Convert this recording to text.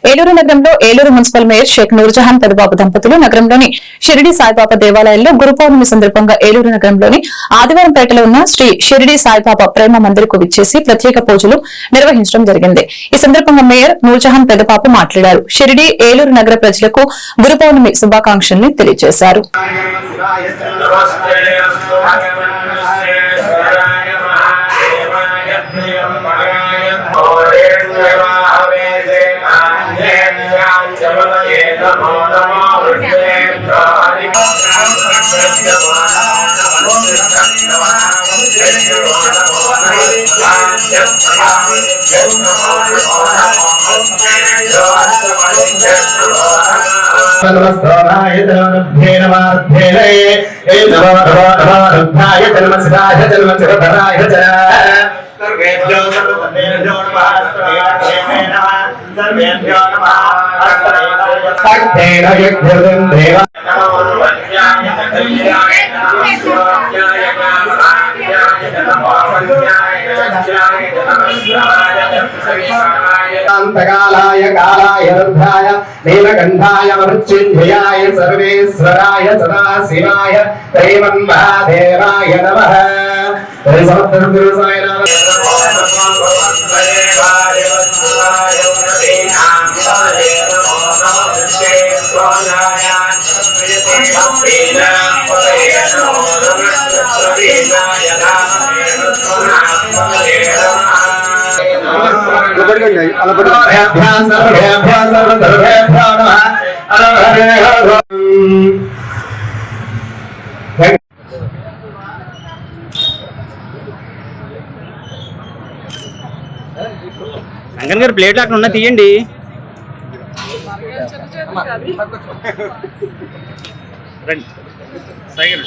ఏలూరు నగరంలో Eluru municipal mayor Sheikh Nurjahan Pedababu దంపతులు నగరంలోని షిరిడి సాయిబాబా దేవాలయంలో గురు పౌర్ణమి సందర్భంగా ఏలూరు నగరంలోని ఆదివారంపేటలో ఉన్న శ్రీ షిరిడి సాయిబాబా ప్రేమ మందిర్ కు విచ్చేసి ప్రత్యేక పూజలు నిర్వహించడం జరిగింది. ఈ సందర్భంగా మేయర్ నూర్జహాన్ పెదబాబు మాట్లాడారు. షిరిడి ఏలూరు నగర ప్రజలకు గురు పౌర్ణమి శుభాకాంక్షల్ని తెలియజేశారు. कालाय कालाय रुद्राय नीलकंठाय मृत्युंजयाय सर्वेश्वराय सदाशिवाय दैवन्महादेवाय नमः। శంకర్ గారు ప్లేట్లు అక్కడ ఉన్న తీయండి. రండి సైకిల్